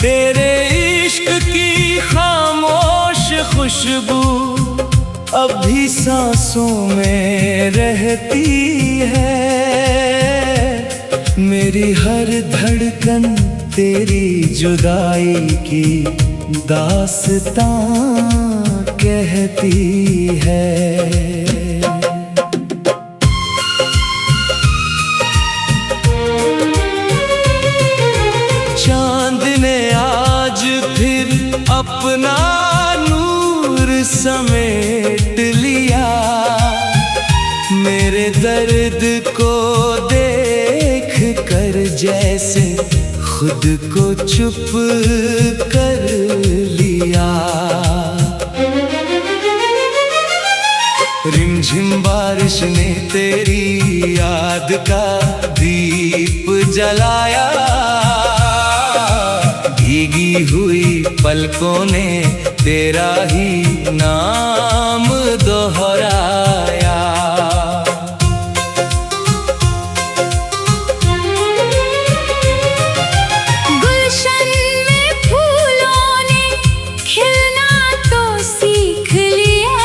तेरे इश्क की खामोश खुशबू अब भी सांसों में रहती है। मेरी हर धड़कन तेरी जुदाई की दास्तां कहती है। चांद ने आज फिर अपना नूर समेट लिया, मेरे दर्द को देख कर जैसे खुद को चुप कर लिया। रिमझिम बारिश ने तेरी याद का दीप जलाया, भीगी हुई पलकों ने तेरा ही नाम दोहराया। गुलशन में फूलों ने खिलना तो सीख लिया,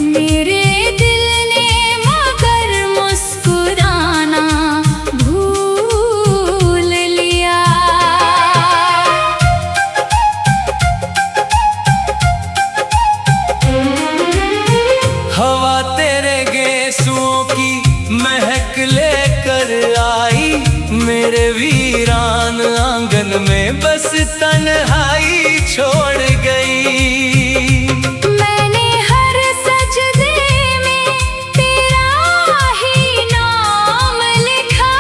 मेरे दिल ने मगर मुस्कुराना भूल लिया। हवा तेरे गेसुओं की महक लेकर आई, मेरे वीरान आंगन में बस तन्हाई छोड़ गई। मैंने हर सजदे में तेरा ही नाम लिखा,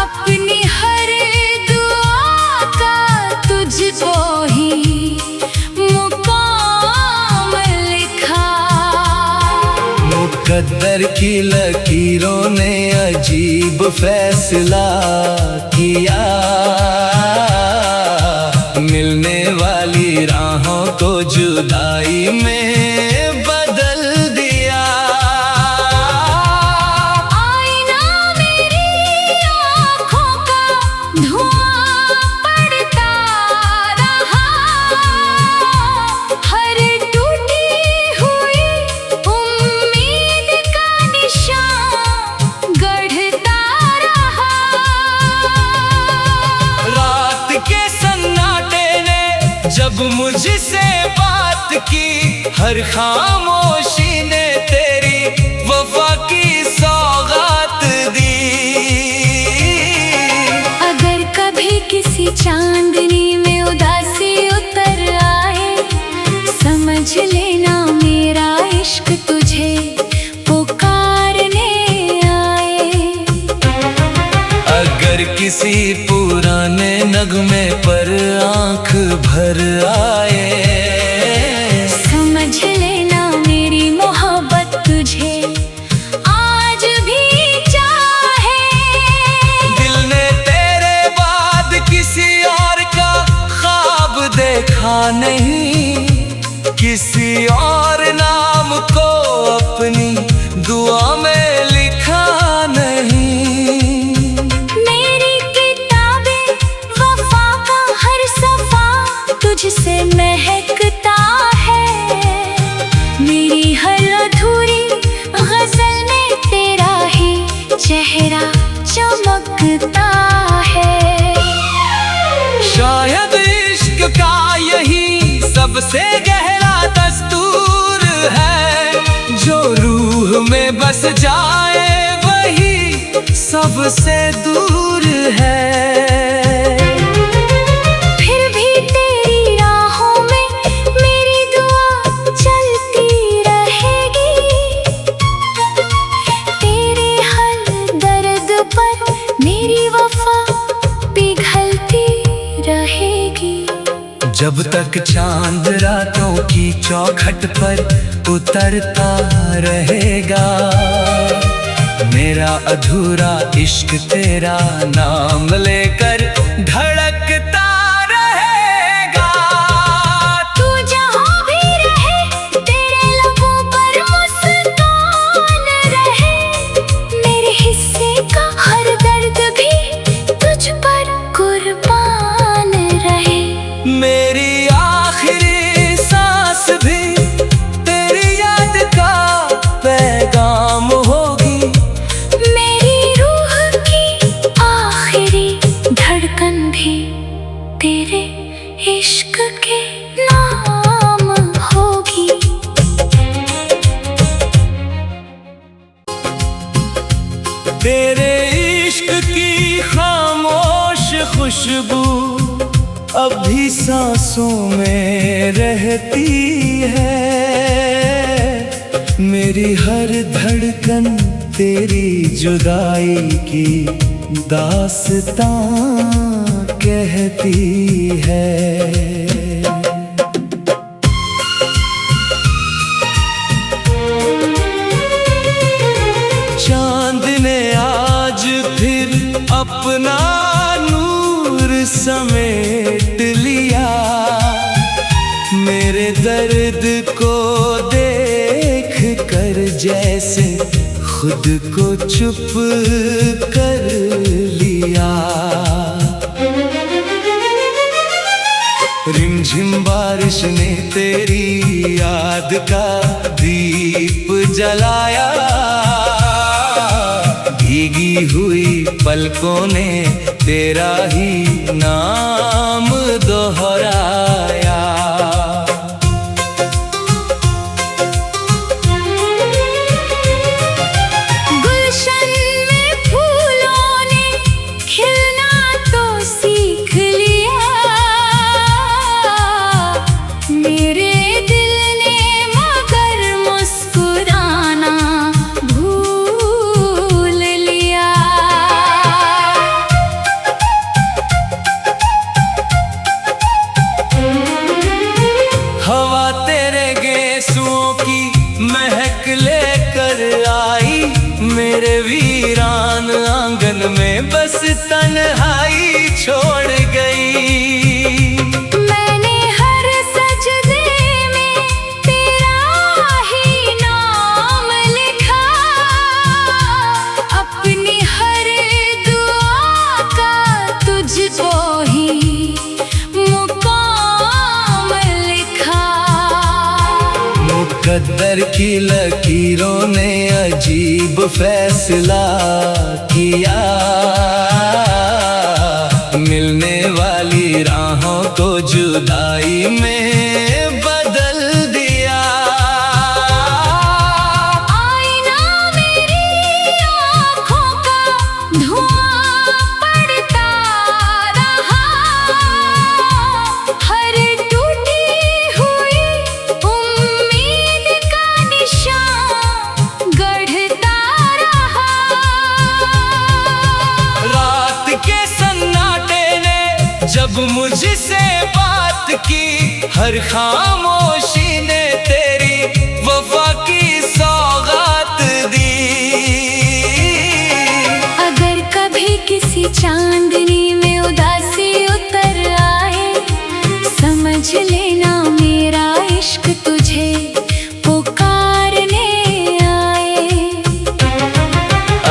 अपनी हर दुआ का तुझको ही मुकाम लिखा। मुकद्दर की लकीरों ने अजीब फैसला किया, मिलने वाली राहों को जुदाई में बदल दिया। आईना मेरी आँखों का धुआं पड़ता रहा, हर टूटी हुई उम्मीद का निशान गढ़ता रहा। रात के सन्नाटे ने जब मुझसे बात की, हर खामोशी ने तेरी वफा की सौगात दी। अगर कभी किसी चांदनी में उदासी उतर आए, समझ लेना मेरा इश्क तुझे पुकारने आए। अगर किसी पुराने नगमे पर आंख भर आए, समझ लेना मेरी मोहब्बत तुझे आज भी चाहे। दिल ने तेरे बाद किसी और का ख्वाब देखा नहीं, किसी और नाम को अपनी दुआ में लिखा नहीं। मेरी किताबें वफा का हर सफा तुझसे महकता है, मेरी हर अधूरी गजल में तेरा ही चेहरा चमकता है। शायद इश्क का यही सबसे गहरा दस्तूर है, जो रूह में बस जाए वही सबसे दूर है। फिर भी तेरी राहों में मेरी दुआ चलती रहेगी, तेरे हर दर्द पर मेरी वफा पिघलती रहेगी। जब तक चांद रातों की चौखट पर उतरता रहेगा, मेरा अधूरा इश्क तेरा नाम लेकर धड़कता रहेगा। तू जहाँ भी रहे तेरे लबों पर मुस्कान रहे, मेरे हिस्से का हर दर्द भी तेरे इश्क की खामोश खुशबू अब भी सांसों में रहती है। मेरी हर धड़कन तेरी जुदाई की दास्तां कहती है। चांद ने आज फिर अपना नूर समेट लिया, मेरे दर्द को देख कर जैसे खुद को चुप कर लिया। रिमझिम बारिश ने तेरी याद का दीप जलाया, भीगी हुई पलकों ने तेरा ही नाम दोहराया। गुलशन में फूलों ने खिलना तो सीख लिया, मेरे दिल ने मगर मुस्कुराना भूल लिया। हवा तेरे गेसुओं की महक लेकर आई, मेरे वीरान आंगन में बस तन्हाई छोड़ गई। मैंने हर सजदे में तेरा ही नाम लिखा, अपनी हर दुआ का तुझको ही मुकाम लिखा। मुकद्दर की लकीरों ने अजीब फैसला किया, मिलने वाली राहों को जुदाई में बदल दिया। आईना मेरी आँखों का धुआं पड़ता रहा, हर टूटी हुई उम्मीद का निशान गढ़ता रहा। रात के सन्नाटे ने जब मुझसे बात की, हर खामोशी ने तेरी वफा की सौगात दी। अगर कभी किसी चांदनी में उदासी उतर आए, समझ लेना मेरा इश्क तुझे पुकारने आए।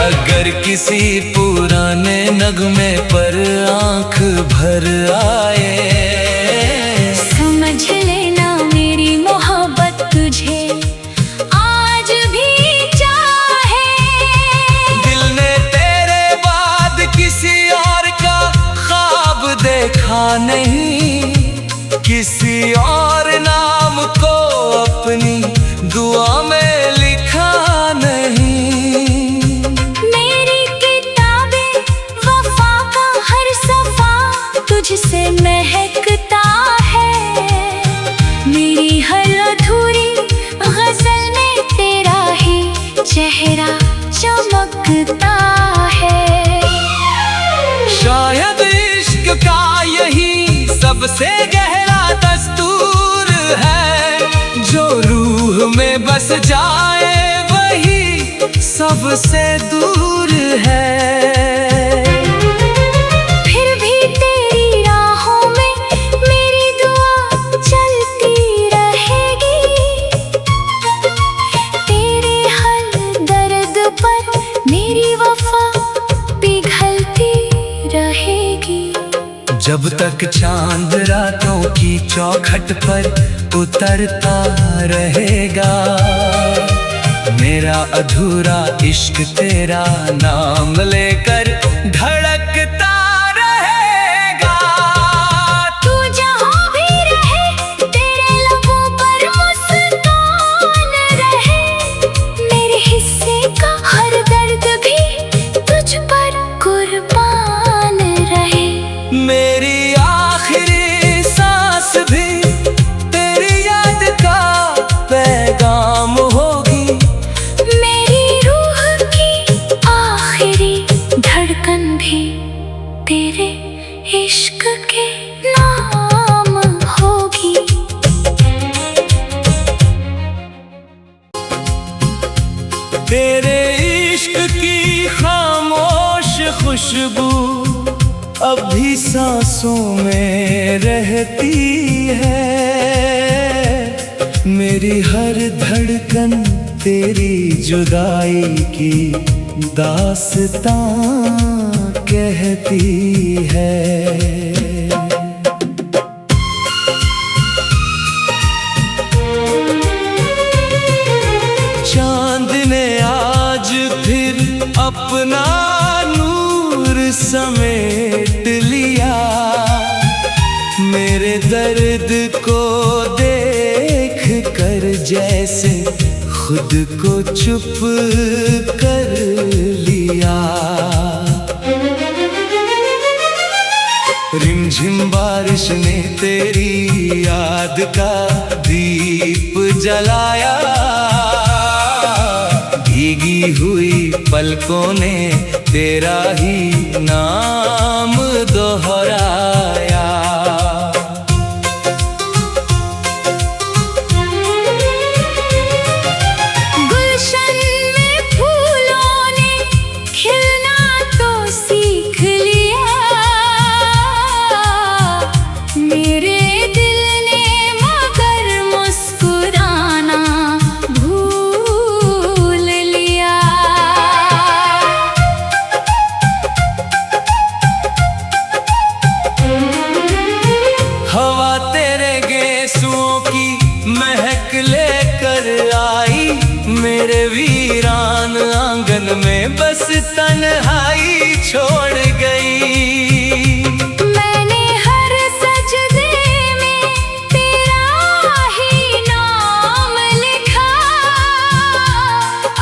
अगर किसी पुराने नगमे पर आंख भर आए, समझ लेना मेरी मोहब्बत तुझे आज भी चाहे। दिल ने तेरे बाद किसी और का ख्वाब देखा नहीं, किसी और नाम को अपनी दुआ में लिखा नहीं। मेरी किताबें वफा का हर सफा तुझसे महकता है, मेरी हर अधूरी गजल में तेरा ही चेहरा चमकता है। शायद इश्क का यही सबसे गहरा दस्तूर है, जो रूह में बस जाए वही सबसे दूर है। फिर भी तेरी राहों में मेरी दुआ चलती रहेगी, तेरे हर दर्द पर मेरी वफा पिघलती रहेगी। जब तक चांद रातों की चौखट पर उतरता रहेगा, मेरा अधूरा इश्क तेरा नाम लेकर धड़कता रहेगा। तू जहाँ भी रहे तेरे लबों पर मुस्कान रहे, मेरे हिस्से का हर दर्द भी तुझ खुशबू अब भी सांसों में रहती है। मेरी हर धड़कन तेरी जुदाई की दास्तां कहती है। चांद ने आज फिर अपना नूर समेट लिया। मेरे दर्द को देख कर जैसे खुद को चुप कर लिया। रिमझिम बारिश ने तेरी याद का दीप जलाया। भीगी हुई पलकों ने तेरा ही नाम दोहराया। गुलशन में फूलों ने खिलना तो सीख लिया। मेरे दिल ने मगर मुस्कुराना भूल लिया। हवा तेरे गेसुओं की महक लेकर आई। मेरे वीरान आंगन में बस तन्हाई छोड़ गई। मैंने हर सजदे में तेरा ही नाम लिखा।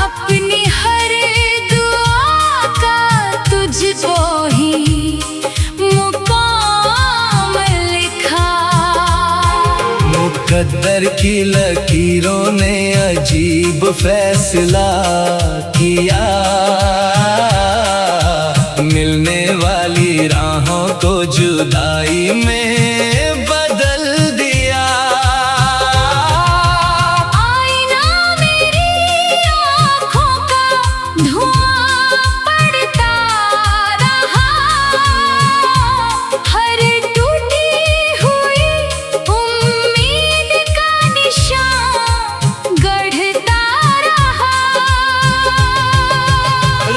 अपनी हर दुआ का तुझको ही मुकाम लिखा। मुकद्दर की लकीरों ने अजीब फैसला किया। मिलने वाली राहों को जुदाई में बदल दिया। आईना मेरी आँखों का धुआं पड़ता रहा। हर टूटी हुई उम्मीद का निशान गढ़ता रहा।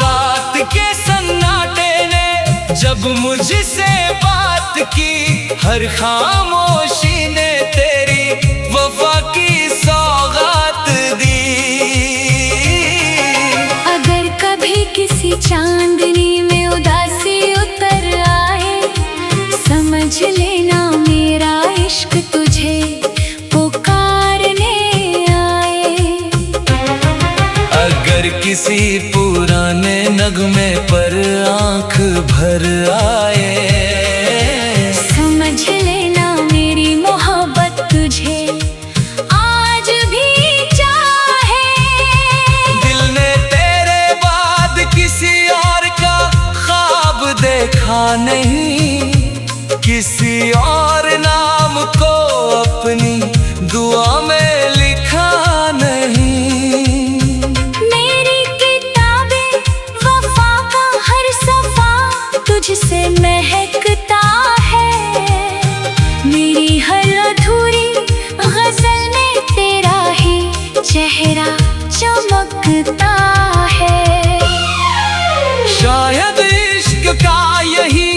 रात के सन्नाटे ने जब मुझसे बात की। हर खामोशी ने तेरी वफा की सौगात दी। अगर कभी किसी चांदनी में उदासी उतर आए, समझ लेना मेरा इश्क तुझे पुकारने आए। अगर किसी पुराने नगमे पर आंख भर आए, समझ लेना मेरी मोहब्बत तुझे आज भी चाहे। दिल ने तेरे बाद किसी और का ख्वाब देखा नहीं। किसी और नाम को अपनी दुआ में लिखा नहीं। मेरी किताबें वफा का हर सफा तुझसे महकता है। मेरी हर अधूरी गजल में तेरा ही चेहरा चमकता है। शायद इश्क का यही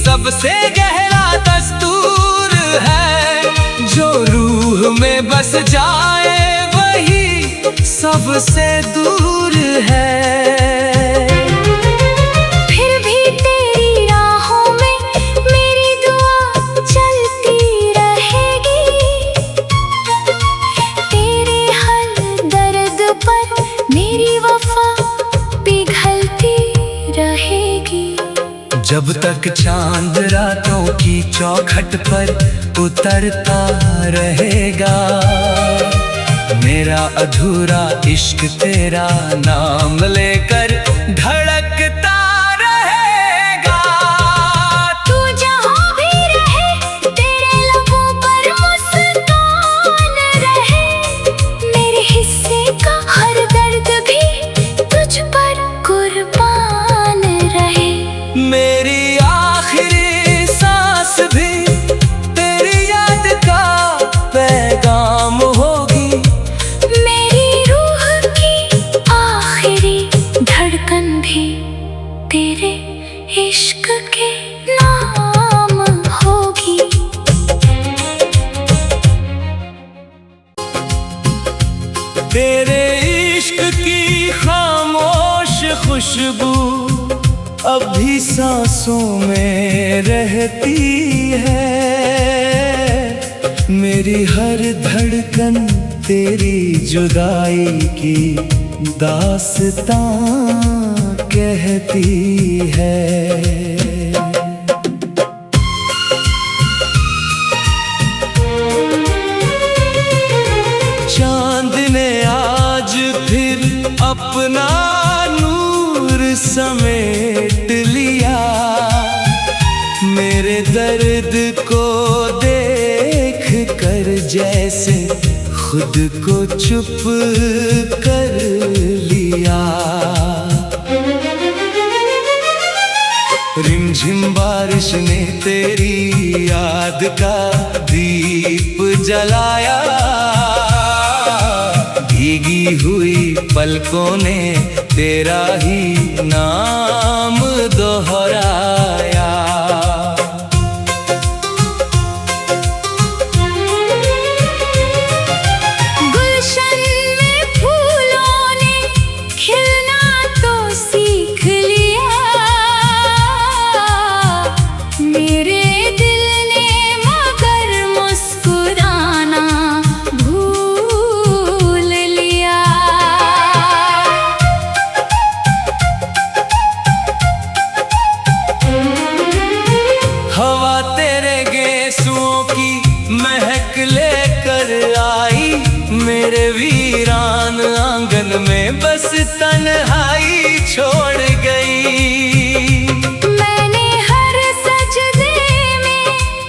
सबसे गहरा दस्तूर है। जो रूह में बस जाए वही सबसे दूर है। फिर भी तेरी राहों में मेरी दुआ चलती रहेगी। तेरे हर दर्द पर मेरी वफा पिघलती रहेगी। जब तक चांद रातों की चौखट पर उतरता रहेगा, मेरा अधूरा इश्क तेरा नाम लेकर धड़कता रहेगा। तू जहाँ भी रहे तेरे लबों पर मुस्कान रहे। मेरे हिस्से का हर दर्द भी तुझ पर कुर्बान रहे। मेरी आखिरी सांस भी तेरी याद का पैगाम होगी। मेरी रूह की आखिरी धड़कन भी तेरे इश्क के नाम होगी। तेरे इश्क की खामोश खुशबू अब भी सांसों में रहती है। मेरी हर धड़कन तेरी जुदाई की दास्तां कहती है। चांद ने आज फिर अपना नूर समेट लिया। मेरे दर्द को देख कर जैसे खुद को चुप कर लिया। रिमझिम बारिश ने तेरी याद का दीप जलाया। भीगी हुई पलकों ने तेरा ही नाम दोहराया। गुलशन में फूलों ने खिलना तो सीख लिया। मेरे दिल ने मगर मुस्कुराना भूल लिया। हवा तेरे गेसुओं की महक लेकर आई। मेरे वीरान आंगन में बस तन्हाई छोड़ गई। मैंने हर सजदे में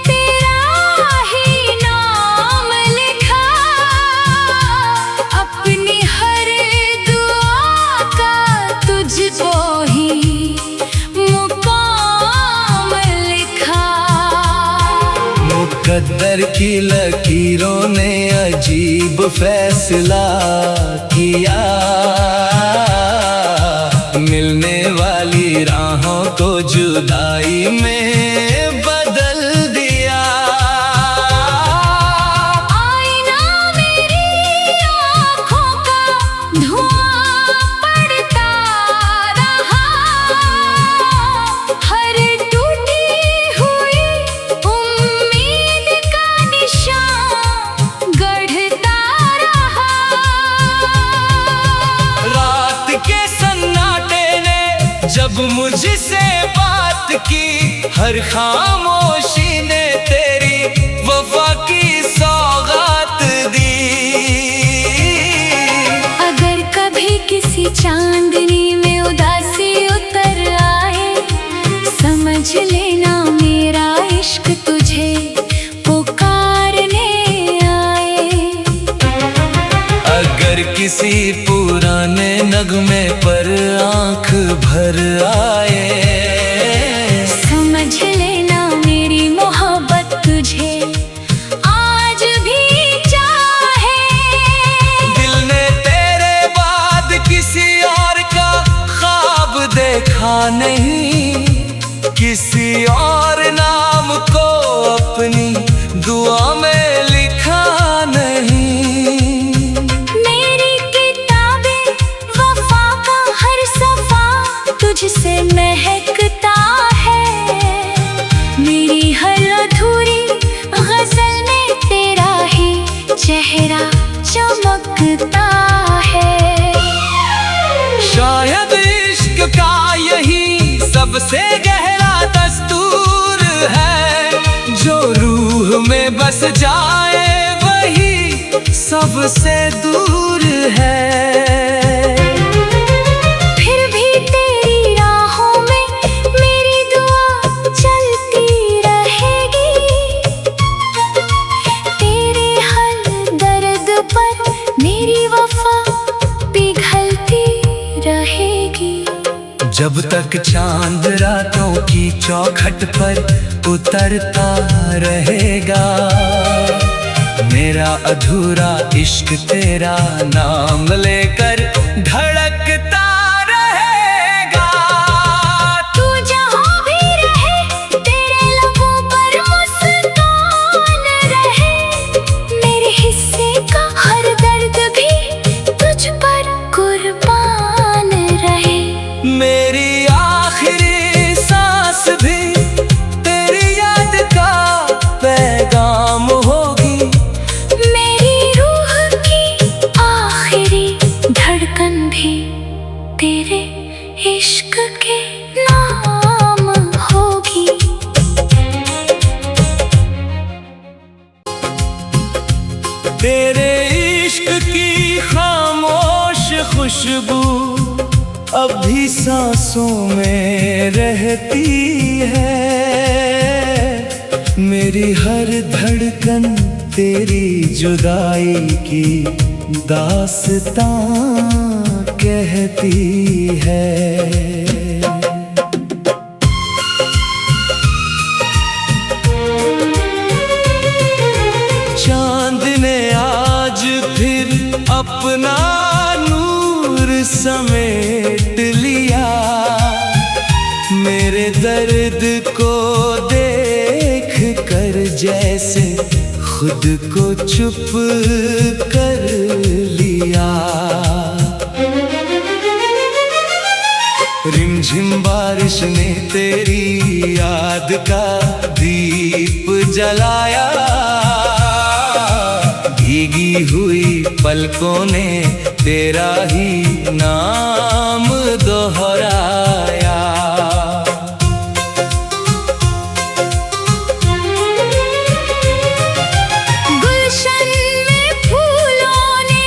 तेरा ही नाम लिखा। अपनी हर दुआ का तुझको ही मुकाम लिखा। मुकद्दर की लकीरों ने अजीब फैसला किया। मिलने वाली राहों को जुदाई में बदल दिया। आईना मेरी आँखों का धुआं पड़ता रहा। हर टूटी हुई उम्मीद का निशान गढ़ता रहा। रात के सन्नाटे ने जब मुझसे बात की। हर खामोशी ने तेरी वफा की सौगात दी। अगर कभी किसी चांदनी में उदासी उतर आए, समझ लेना मेरा इश्क तुझे पुकारने आए। अगर किसी पुराने नगमे पर आंख भर आए, समझ लेना मेरी मोहब्बत तुझे आज भी चाहे। दिल ने तेरे बाद किसी और का ख्वाब देखा नहीं। किसी और नाम को अपनी दुआ में लिखा नहीं। मेरी किताबें वफा का हर सफा तुझसे महकता है। मेरी हर अधूरी गजल में तेरा ही चेहरा चमकता है। शायद इश्क का यही सबसे गहरा दस्तूर है। जो रूह में बस जाए वही सबसे दूर है। फिर भी तेरी राहों में मेरी दुआ चलती रहेगी। तेरे हर दर्द पर मेरी वफा पिघलती रहेगी। जब तक चांद रातों की चौखट पर उतरता रहेगा, मेरा अधूरा इश्क तेरा नाम लेकर धड़कता रहेगा। तू जहाँ भी रहे, तेरे लबों पर मुस्कान रहे, मेरे हिस्से का हर दर्द भी तुझ पर कुर्बान रहे। मेरी आखिरी सांस भी तेरी याद का पैगाम होगी, मेरी रूह की आखिरी धड़कन भी तेरे इश्क के नाम होगी। तेरे इश्क की खामोश खुशबू अब भी सांसों में रहती है, मेरी हर धड़कन तेरी जुदाई की दास्तां कहती है। चांद ने आज फिर अपना नूर समेट लिया, मेरे दर्द को देख कर जैसे खुद को चुप कर लिया। रिमझिम बारिश ने तेरी याद का दीप जलाया, भीगी हुई पलकों ने तेरा ही नाम दोहराया। गुलशन में फूलों ने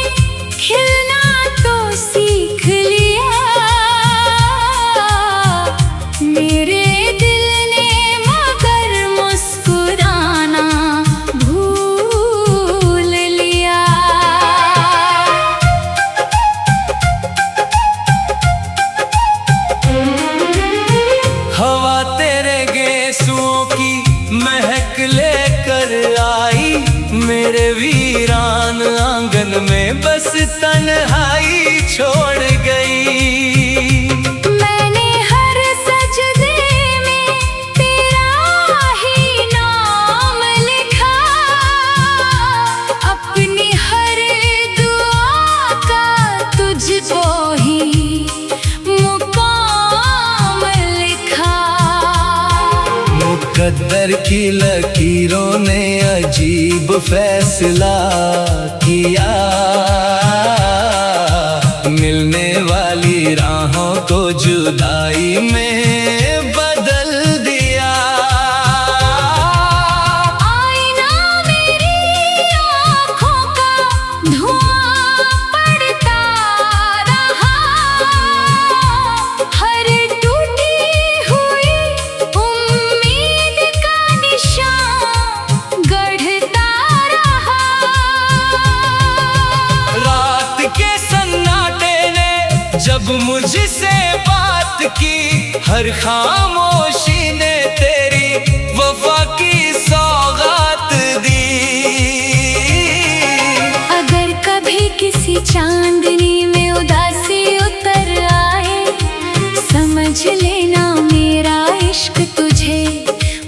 खिलना तो सीख लिया, मेरे दिल ने मगर मुस्कुराना भूल लिया। हवा तेरे गेसुओं की महक लेकर आई, मेरे वीरान आंगन में बस तन्हाई छोड़ गई। मैंने हर सजदे में तेरा ही नाम लिखा, अपनी हर दुआ का तुझको ही मुकाम लिखा। मुकद्दर की लकीरों ने अजीब फैसला किया, मिलने वाली राहों को जुदाई में बदल दिया। आईना मेरी आँखों का धुआं पड़ता रहा, हर टूटी हुई उम्मीद का निशान गढ़ता रहा। रात के सन्नाटे ने जब मुझसे बात की, हर खामोशी ने तेरी वफा की सौगात दी। अगर कभी किसी चांदनी में उदासी उतर आए, समझ लेना मेरा इश्क तुझे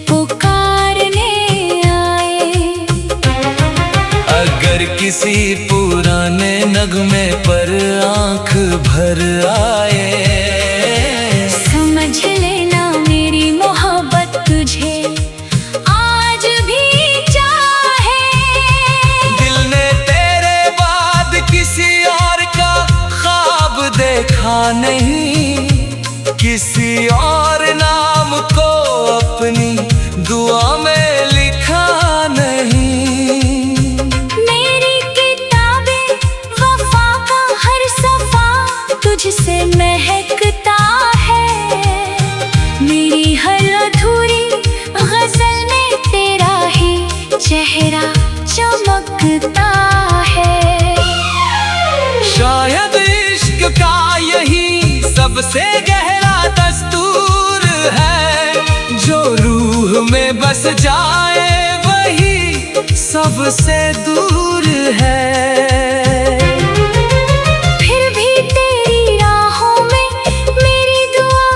पुकारने आए। अगर किसी पुराने नगमे पर आंख भर आए, समझ लेना मेरी मोहब्बत तुझे आज भी चाहे। दिल ने तेरे बाद किसी और का ख्वाब देखा नहीं, किसी और नाम को अपनी दुआ में लिखा नहीं। मेरी किताबें वफा का हर सफा तुझसे महकता है, मेरी हर अधूरी गजल में तेरा ही चेहरा चमकता है। शायद इश्क का यही सबसे गहरा में बस जाए वही सबसे दूर है। फिर भी तेरी राहों में मेरी दुआ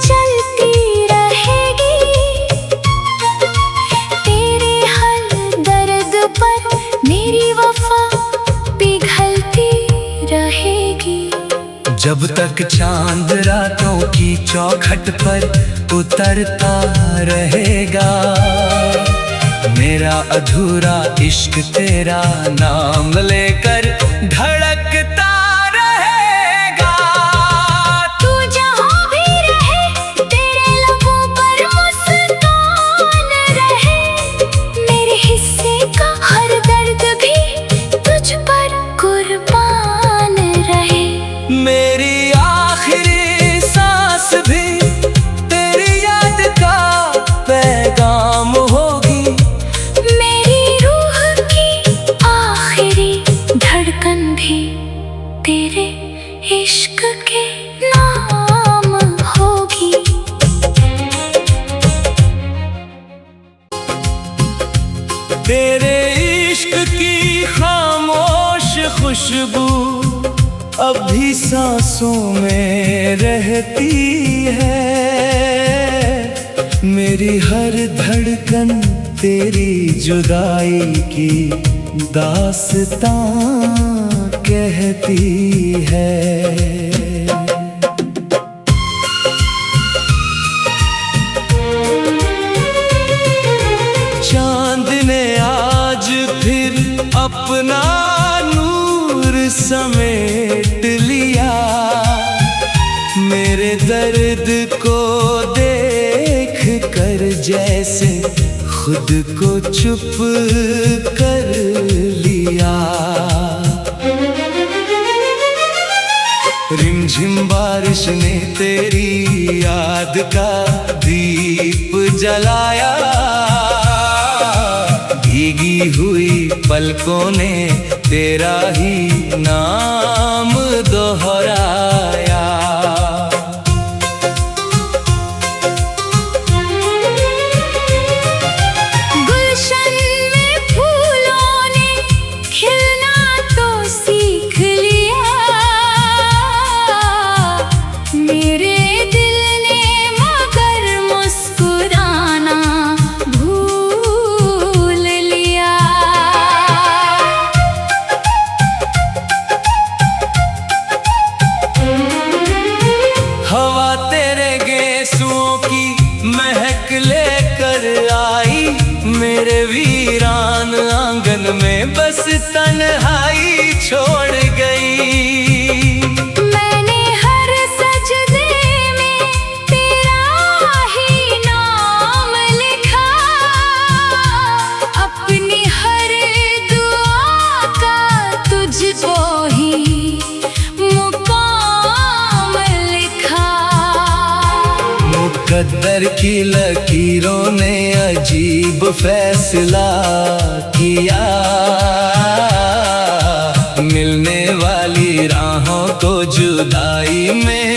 चलती रहेगी। तेरे हर दर्द पर मेरी वफा पिघलती रहेगी। जब तक चांद रातों की चौखट पर उतरता रहेगा, मेरा अधूरा इश्क तेरा नाम लेकर धड़कता रहेगा। तू जहाँ भी रहे तेरे लबों पर मुस्कान रहे। मेरे हिस्से का हर दर्द भी तुझ पर कुर्बान रहे। मेरी आखिरी सांस भी तेरी याद का पैगाम होगी। मेरी रूह की आखिरी धड़कन भी तेरे इश्क के नाम होगी। तेरे इश्क की खामोश खुशबू अब भी सांसों में रहती है। मेरी हर धड़कन तेरी जुदाई की दास्तां कहती है। चांद ने आज फिर अपना नूर समेट लिया। मेरे दर्द को देख कर जैसे खुद को चुप कर लिया। रिमझिम बारिश ने तेरी याद का दीप जलाया। भीगी हुई पलकों ने तेरा ही नाम दोहराया। गुलशन में फूलों ने खिलना तो सीख लिया। मेरे दिल ने मगर मुस्कुराना भूल लिया। हवा तेरे गेसुओं की महक लेकर आई। मेरे वीरान आंगन में बस तन्हाई छोड़ गई। मैंने हर सजदे में तेरा ही नाम लिखा। अपनी हर दुआ का तुझको ही मुकाम लिखा। मुकद्दर की लकीरों ने अजीब फैसला किया। मिलने वाली राहों को जुदाई में